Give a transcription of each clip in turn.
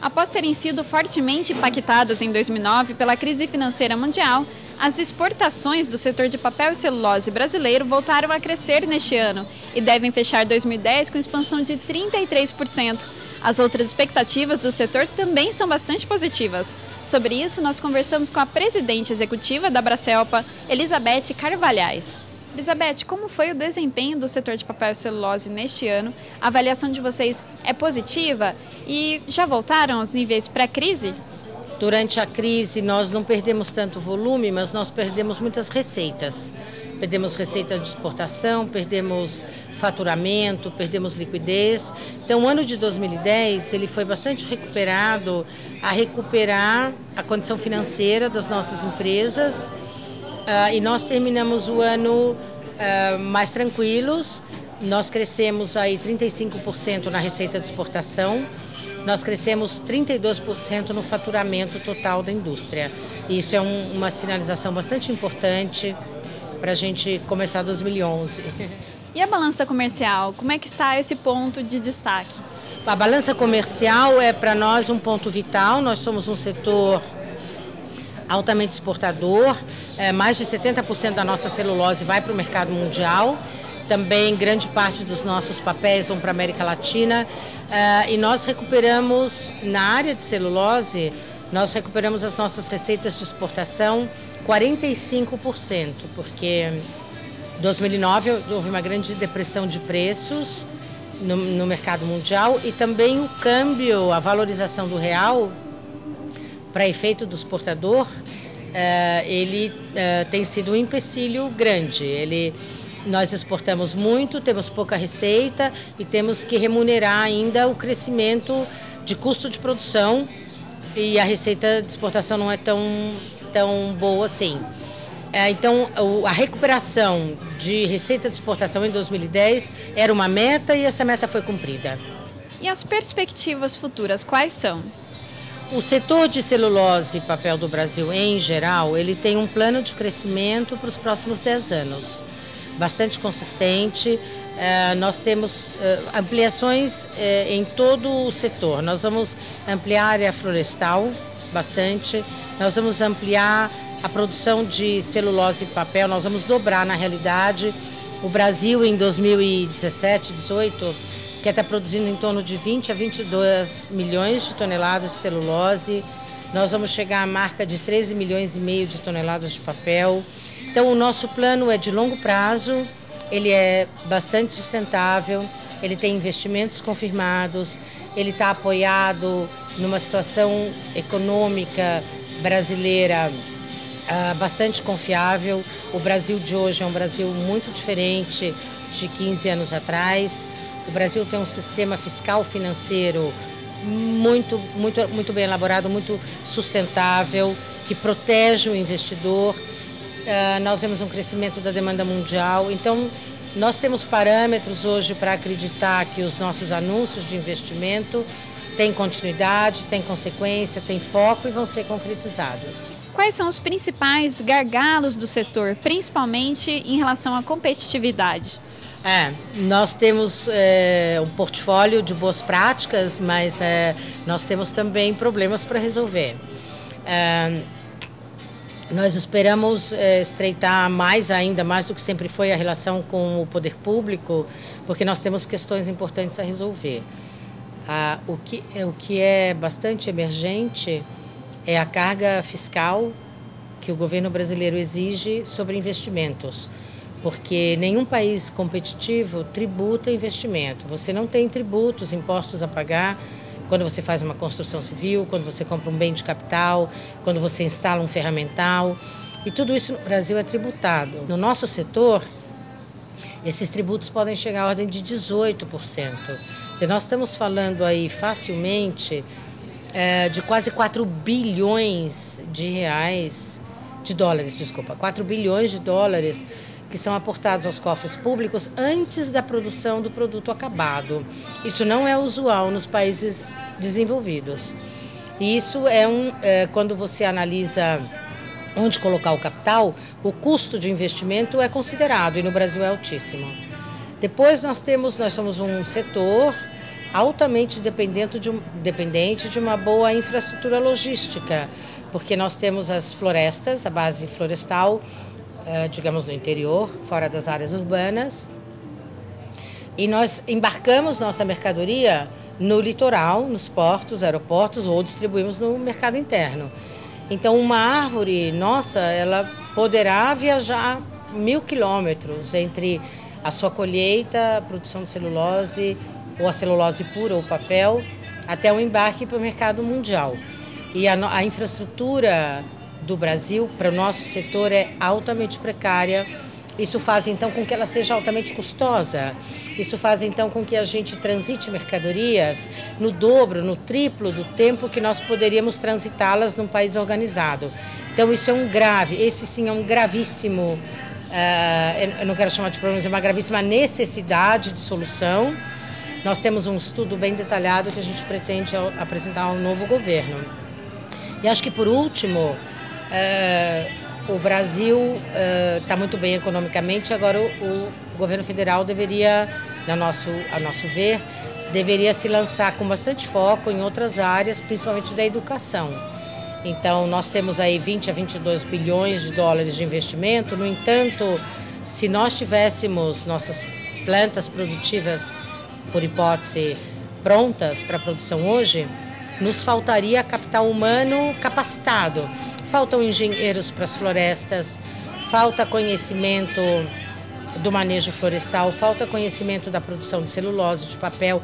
Após terem sido fortemente impactadas em 2009 pela crise financeira mundial, as exportações do setor de papel e celulose brasileiro voltaram a crescer neste ano e devem fechar 2010 com expansão de 33%. As outras expectativas do setor também são bastante positivas. Sobre isso, nós conversamos com a presidente executiva da Bracelpa, Elizabeth Carvalhais. Elizabeth, como foi o desempenho do setor de papel e celulose neste ano? A avaliação de vocês é positiva e já voltaram aos níveis pré-crise? Durante a crise nós não perdemos tanto volume, mas nós perdemos muitas receitas. Perdemos receita de exportação, perdemos faturamento, perdemos liquidez. Então o ano de 2010 ele foi bastante recuperado a recuperar a condição financeira das nossas empresas. E nós terminamos o ano mais tranquilos. Nós crescemos aí 35% na receita de exportação, nós crescemos 32% no faturamento total da indústria. Isso é uma sinalização bastante importante para a gente começar 2011. E a balança comercial, como é que está esse ponto de destaque? A balança comercial é para nós um ponto vital. Nós somos um setor altamente exportador, mais de 70% da nossa celulose vai para o mercado mundial, também grande parte dos nossos papéis vão para a América Latina, e nós recuperamos, na área de celulose, nós recuperamos as nossas receitas de exportação 45%, porque em 2009 houve uma grande depressão de preços no mercado mundial e também o câmbio, a valorização do real, para efeito do exportador, ele tem sido um empecilho grande. Nós exportamos muito, temos pouca receita e temos que remunerar ainda o crescimento de custo de produção e a receita de exportação não é tão boa assim. Então, a recuperação de receita de exportação em 2010 era uma meta e essa meta foi cumprida. E as perspectivas futuras, quais são? O setor de celulose e papel do Brasil, em geral, ele tem um plano de crescimento para os próximos 10 anos, bastante consistente. Nós temos ampliações em todo o setor. Nós vamos ampliar a área florestal bastante, nós vamos ampliar a produção de celulose e papel, nós vamos dobrar na realidade. O Brasil, em 2017, 2018, quer estar produzindo em torno de 20 a 22 milhões de toneladas de celulose. Nós vamos chegar à marca de 13 milhões e meio de toneladas de papel. Então, o nosso plano é de longo prazo, ele é bastante sustentável, ele tem investimentos confirmados, ele está apoiado numa situação econômica brasileira bastante confiável. O Brasil de hoje é um Brasil muito diferente de 15 anos atrás. O Brasil tem um sistema fiscal financeiro muito bem elaborado, muito sustentável, que protege o investidor. Nós vemos um crescimento da demanda mundial. Então, nós temos parâmetros hoje para acreditar que os nossos anúncios de investimento têm continuidade, têm consequência, têm foco e vão ser concretizados. Quais são os principais gargalos do setor, principalmente em relação à competitividade? Nós temos um portfólio de boas práticas, mas nós temos também problemas para resolver. Nós esperamos estreitar ainda mais do que sempre foi a relação com o poder público, porque nós temos questões importantes a resolver. O que é bastante emergente é a carga fiscal que o governo brasileiro exige sobre investimentos. Porque nenhum país competitivo tributa investimento. Você não tem tributos, impostos a pagar quando você faz uma construção civil, quando você compra um bem de capital, quando você instala um ferramental. E tudo isso no Brasil é tributado. No nosso setor, esses tributos podem chegar à ordem de 18%. Se nós estamos falando aí facilmente de quase 4 bilhões de dólares, 4 bilhões de dólares que são aportados aos cofres públicos antes da produção do produto acabado. Isso não é usual nos países desenvolvidos. E isso quando você analisa onde colocar o capital, o custo de investimento é considerado e no Brasil é altíssimo. Depois nós somos um setor altamente dependente de uma boa infraestrutura logística, porque nós temos as florestas, a base florestal, digamos no interior, fora das áreas urbanas, e nós embarcamos nossa mercadoria no litoral, nos portos, aeroportos, ou distribuímos no mercado interno. Então, uma árvore nossa, ela poderá viajar 1000 quilômetros entre a sua colheita, a produção de celulose, ou a celulose pura, ou papel, até o embarque para o mercado mundial. E a infraestrutura do Brasil, para o nosso setor, é altamente precária. Isso faz, então, com que ela seja altamente custosa. Isso faz, então, com que a gente transite mercadorias no dobro, no triplo do tempo que nós poderíamos transitá-las num país organizado. Então, isso é esse sim é um gravíssimo, eu não quero chamar de problema, é uma gravíssima necessidade de solução. Nós temos um estudo bem detalhado que a gente pretende apresentar ao novo governo. E acho que, por último, o Brasil está muito bem economicamente, agora o governo federal deveria, a nosso ver, deveria se lançar com bastante foco em outras áreas, principalmente da educação. Então, nós temos aí 20 a 22 bilhões de dólares de investimento. No entanto, se nós tivéssemos nossas plantas produtivas, por hipótese, prontas para a produção hoje, nos faltaria capital humano capacitado. Faltam engenheiros para as florestas, falta conhecimento do manejo florestal, falta conhecimento da produção de celulose, de papel.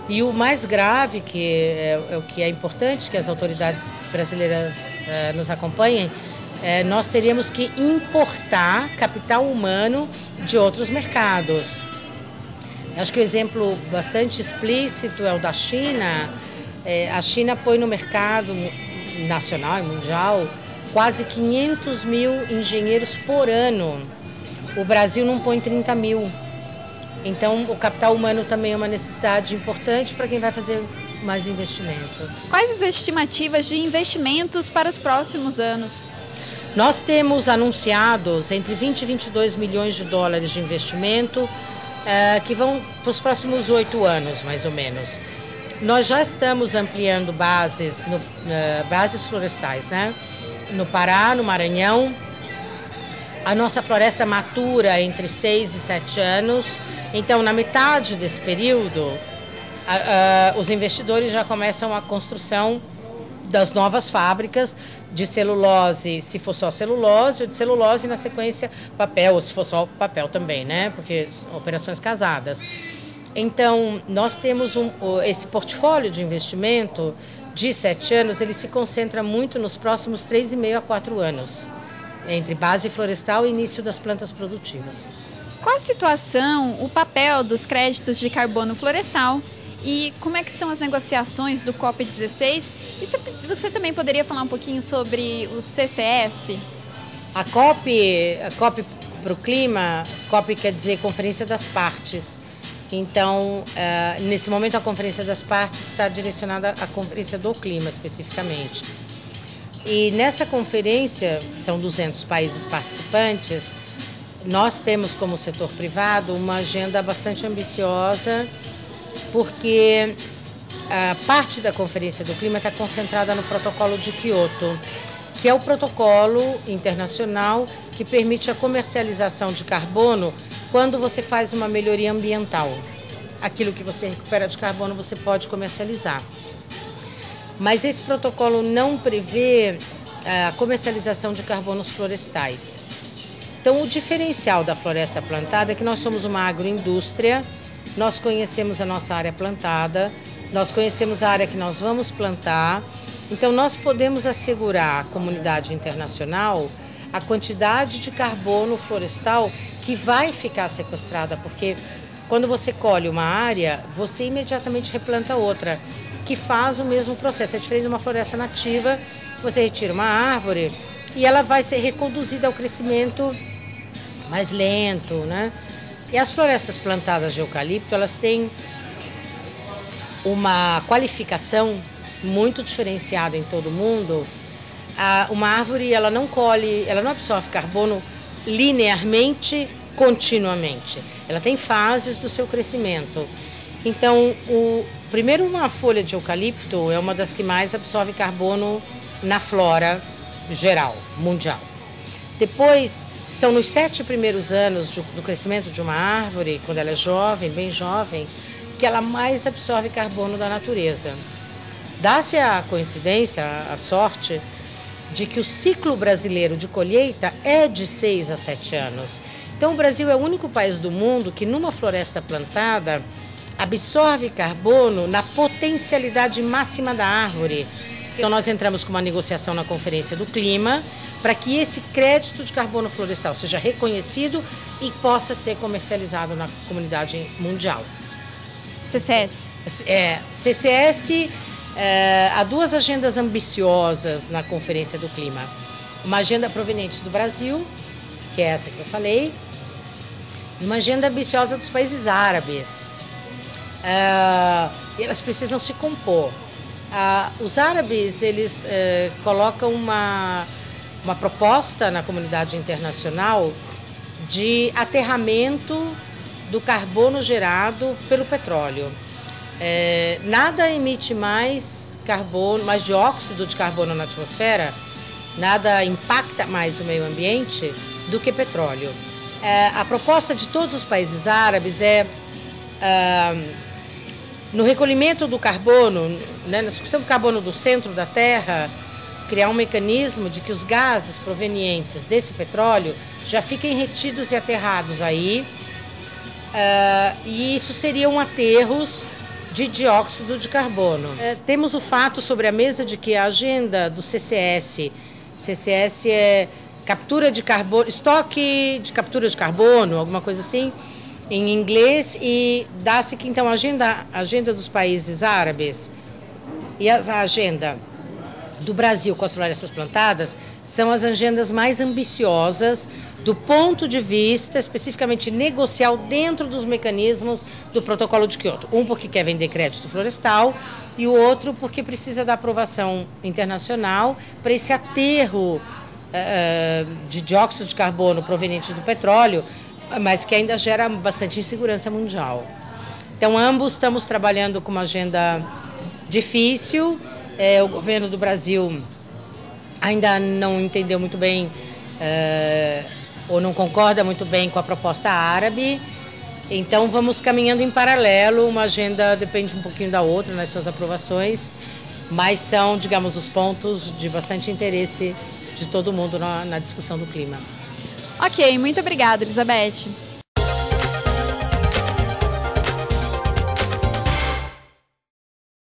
E o mais grave, que é o que é importante que as autoridades brasileiras nos acompanhem, nós teríamos que importar capital humano de outros mercados. Acho que o exemplo bastante explícito é o da China. A China põe no mercado nacional e mundial quase 500 mil engenheiros por ano. O Brasil não põe 30 mil. Então, o capital humano também é uma necessidade importante para quem vai fazer mais investimento. Quais as estimativas de investimentos para os próximos anos? Nós temos anunciados entre 20 e 22 milhões de dólares de investimento que vão para os próximos 8 anos, mais ou menos. Nós já estamos ampliando bases florestais, né? No Pará, no Maranhão. A nossa floresta matura entre 6 e 7 anos. Então, na metade desse período, os investidores já começam a construção das novas fábricas de celulose, se for só celulose, ou de celulose, na sequência papel, ou se for só papel também, né? Porque são operações casadas. Então, nós temos esse portfólio de investimento de 7 anos, ele se concentra muito nos próximos 3,5 a 4 anos, entre base florestal e início das plantas produtivas. Qual a situação, o papel dos créditos de carbono florestal e como é que estão as negociações do COP16? E você também poderia falar um pouquinho sobre o CCS? A COP para o clima, COP quer dizer Conferência das Partes. Então, nesse momento, a Conferência das Partes está direcionada à Conferência do Clima, especificamente. E nessa conferência, são 200 países participantes, nós temos como setor privado uma agenda bastante ambiciosa, porque a parte da Conferência do Clima está concentrada no Protocolo de Kyoto, que é o protocolo internacional que permite a comercialização de carbono quando você faz uma melhoria ambiental. Aquilo que você recupera de carbono você pode comercializar. Mas esse protocolo não prevê a comercialização de carbonos florestais. Então, o diferencial da floresta plantada é que nós somos uma agroindústria, nós conhecemos a nossa área plantada, nós conhecemos a área que nós vamos plantar, então nós podemos assegurar à comunidade internacional a quantidade de carbono florestal que vai ficar sequestrada, porque quando você colhe uma área, você imediatamente replanta outra, que faz o mesmo processo. É diferente de uma floresta nativa, você retira uma árvore e ela vai ser reconduzida ao crescimento mais lento, né? E as florestas plantadas de eucalipto, elas têm uma qualificação muito diferenciada em todo o mundo. Uma árvore, ela não absorve carbono linearmente, continuamente. Ela tem fases do seu crescimento. Então, primeiro, uma folha de eucalipto é uma das que mais absorve carbono na flora geral, mundial. Depois, são nos 7 primeiros anos do crescimento de uma árvore, quando ela é jovem, bem jovem, que ela mais absorve carbono da natureza. Dá-se a coincidência, a sorte, de que o ciclo brasileiro de colheita é de 6 a 7 anos. Então, o Brasil é o único país do mundo que, numa floresta plantada, absorve carbono na potencialidade máxima da árvore. Então, nós entramos com uma negociação na Conferência do Clima para que esse crédito de carbono florestal seja reconhecido e possa ser comercializado na comunidade mundial. CCS? CCS, há 2 agendas ambiciosas na Conferência do Clima. Uma agenda proveniente do Brasil, que é essa que eu falei, e uma agenda ambiciosa dos países árabes. E elas precisam se compor. Os árabes, eles colocam uma proposta na comunidade internacional de aterramento do carbono gerado pelo petróleo. Nada emite mais carbono, mais dióxido de carbono na atmosfera, nada impacta mais o meio ambiente do que petróleo. A proposta de todos os países árabes é no recolhimento do carbono, né, na sucção do carbono do centro da Terra, criar um mecanismo de que os gases provenientes desse petróleo já fiquem retidos e aterrados aí, e isso seriam aterros de dióxido de carbono. Temos o fato sobre a mesa de que a agenda do CCS é captura de carbono, estoque de captura de carbono, alguma coisa assim, em inglês, e dá-se que então a agenda dos países árabes e a agenda do Brasil com as florestas plantadas são as agendas mais ambiciosas do ponto de vista especificamente negocial dentro dos mecanismos do Protocolo de Quioto. Um porque quer vender crédito florestal e o outro porque precisa da aprovação internacional para esse aterro de dióxido de carbono proveniente do petróleo, mas que ainda gera bastante insegurança mundial. Então, ambos estamos trabalhando com uma agenda difícil. O governo do Brasil ainda não entendeu muito bem ou não concorda muito bem com a proposta árabe. Então, vamos caminhando em paralelo. Uma agenda depende um pouquinho da outra nas suas aprovações, mas são, digamos, os pontos de bastante interesse de todo mundo na discussão do clima. Ok, muito obrigada, Elizabeth.